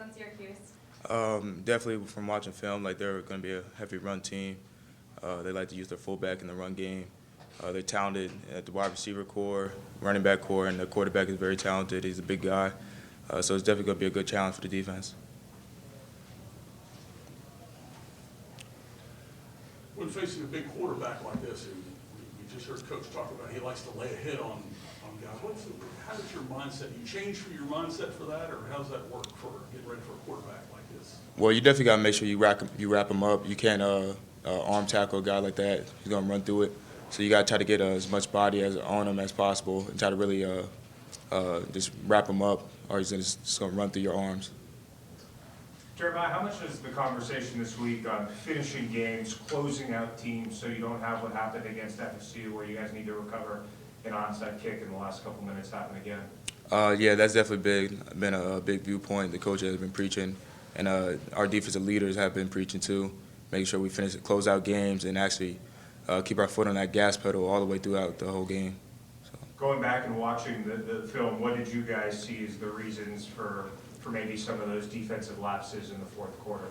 on Syracuse? Definitely from watching film, like they're going to be a heavy run team. They like to use their fullback in the run game. They're talented at the wide receiver core, running back core, and the quarterback is very talented. He's a big guy. So it's definitely going to be a good challenge for the defense. When facing a big quarterback like this, and we just heard Coach talk about he likes to lay a hit on guys, how does your mindset, you change for your mindset for that, or how does that work for getting ready for a quarterback like this? Well, you definitely got to make sure you wrap him up. You can't arm tackle a guy like that. He's going to run through it. So you got to try to get as much body on him as possible and try to really just wrap him up, or he's just going to run through your arms. Jeremiah, how much is the conversation this week on finishing games, closing out teams, so you don't have what happened against FSU where you guys need to recover an onside kick in the last couple minutes happen again? Yeah, that's definitely been a big viewpoint the coach has been preaching, and our defensive leaders have been preaching too, making sure we close out games and actually keep our foot on that gas pedal all the way throughout the whole game. So. Going back and watching the film, what did you guys see as the reasons for maybe some of those defensive lapses in the fourth quarter?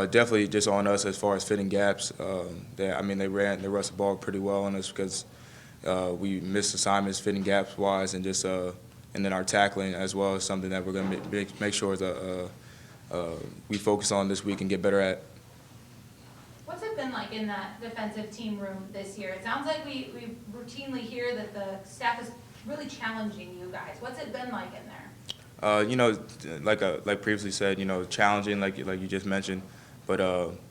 Definitely just on us as far as fitting gaps. They rushed the ball pretty well on us because we missed assignments fitting gaps wise, and just and then our tackling as well is something that we're going to make sure that we focus on this week and get better at. What's it been like in that defensive team room this year? It sounds like we routinely hear that the staff is really challenging you guys. What's it been like in there? Like previously said, challenging, like you just mentioned, but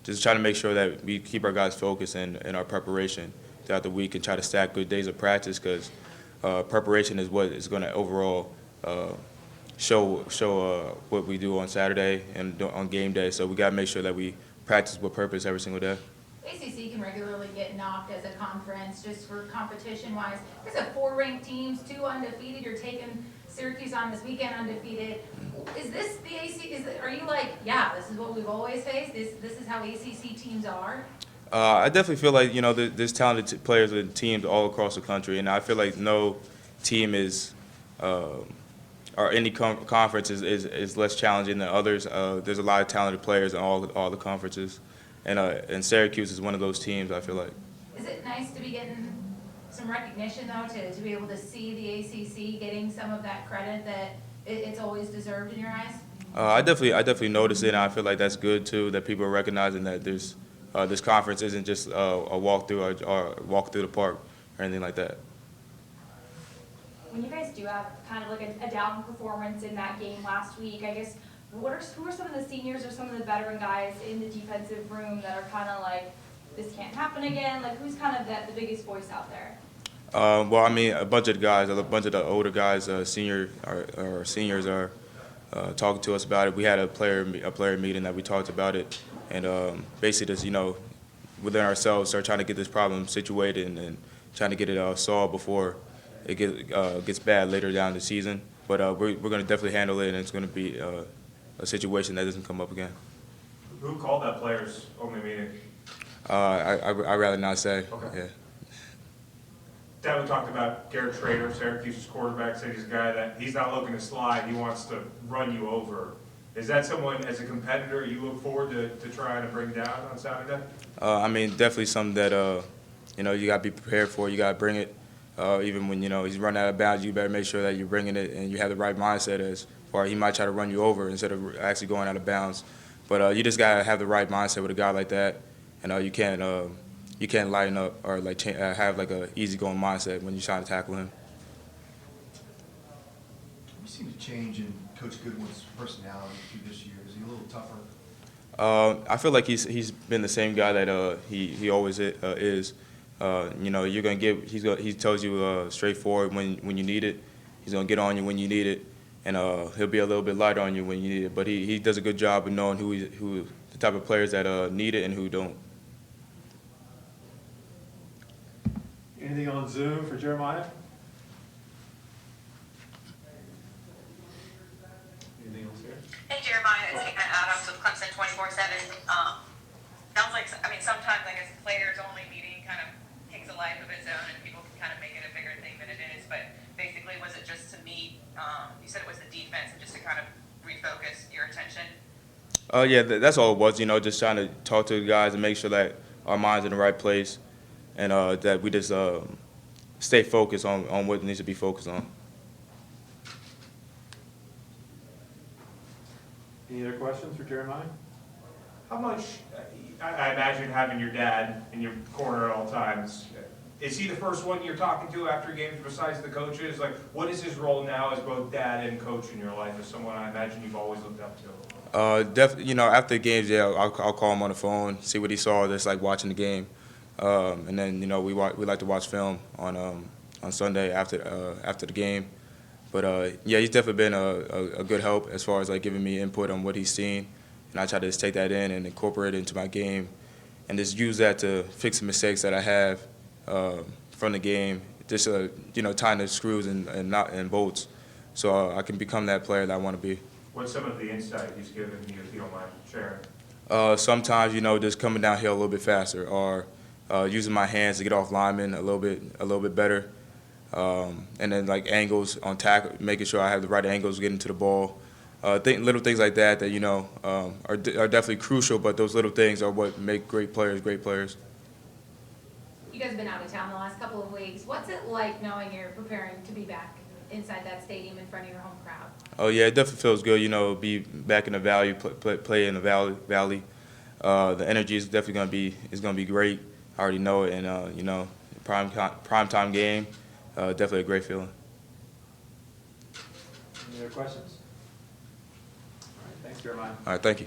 just trying to make sure that we keep our guys focused in our preparation throughout the week and try to stack good days of practice, because preparation is what is going to overall show what we do on Saturday and on game day. So we got to make sure that we practice with purpose every single day. ACC can regularly get knocked as a conference just for competition-wise. There's a 4 ranked teams, 2 undefeated. You're taking Syracuse on this weekend undefeated. Is this the ACC? Are you like, yeah, this is what we've always faced? This is how ACC teams are? I definitely feel like there's talented players and teams all across the country, and I feel like no team is or any conference is less challenging than others. There's a lot of talented players in all the conferences, and Syracuse is one of those teams, I feel like. Is it nice to be getting some recognition, though, to be able to see the ACC getting some of that credit that it's always deserved in your eyes? I definitely notice it, and I feel like that's good too, that people are recognizing that there's this conference isn't just a walk through or walk through the park or anything like that. When you guys do have kind of like a down performance in that game last week, I guess who are some of the seniors or some of the veteran guys in the defensive room that are kind of like, this can't happen again? Like, who's kind of the biggest voice out there? Well, I mean, a bunch of the older guys, seniors are talking to us about it. We had a player meeting that we talked about it, and basically just within ourselves start trying to get this problem situated and trying to get it solved before it gets bad later down the season. But we're going to definitely handle it, and it's going to be a situation that doesn't come up again. Who called that players only meeting? I'd rather not say. Okay. Yeah. Dad, we talked about Garrett Schrader, Syracuse's quarterback, said he's a guy that he's not looking to slide, he wants to run you over. Is that someone, as a competitor, you look forward to trying to bring down on Saturday? I mean, definitely something that you got to be prepared for. You got to bring it. Even when he's running out of bounds, you better make sure that you're bringing it and you have the right mindset. As far he might try to run you over instead of actually going out of bounds. But you just got to have the right mindset with a guy like that, and you can't lighten up or have like a easygoing mindset when you're trying to tackle him. Have you seen a change in Coach Goodwin's personality through this year? Is he a little tougher? I feel like he's been the same guy that he always is. You're gonna he tells you straightforward when you need it. He's gonna get on you when you need it, and he'll be a little bit lighter on you when you need it. But he does a good job of knowing who the type of players that need it and who don't. Anything on Zoom for Jeremiah? Anything else here? Hey Jeremiah, it's Hannah Adams with Clemson 24/7. Sounds like, sometimes I guess players only meeting kind of takes a life of its own and people can kind of make it a bigger thing than it is. But basically, was it just to meet, you said it was the defense and just to kind of refocus your attention? Yeah, that's all it was. Just trying to talk to the guys and make sure that our mind's in the right place, and that we just stay focused on what needs to be focused on. Any other questions for Jeremiah? How much, I imagine having your dad in your corner at all times, is he the first one you're talking to after games besides the coaches? Like, what is his role now as both dad and coach in your life, as someone I imagine you've always looked up to? Definitely, after the games, yeah, I'll call him on the phone, see what he saw, just like watching the game, and then we like to watch film on Sunday after the game. But yeah, he's definitely been a good help as far as like giving me input on what he's seen, and I try to just take that in and incorporate it into my game, and just use that to fix the mistakes that I have from the game. Just tying the screws and bolts, so I can become that player that I want to be. What's some of the insight he's given you, if you don't mind sharing? Sometimes just coming downhill a little bit faster, or using my hands to get off linemen a little bit better. And then like angles on tackle, making sure I have the right angles getting to the ball. Little things like that are definitely crucial, but those little things are what make great players great players. You guys have been out of town the last couple of weeks. What's it like knowing you're preparing to be back inside that stadium in front of your home crowd? Oh yeah, it definitely feels good. Be back in the Valley, play in the Valley. The energy is definitely gonna be great. I already know it, and prime time game. Definitely a great feeling. Any other questions? All right, thanks, Jeremiah. All right, thank you.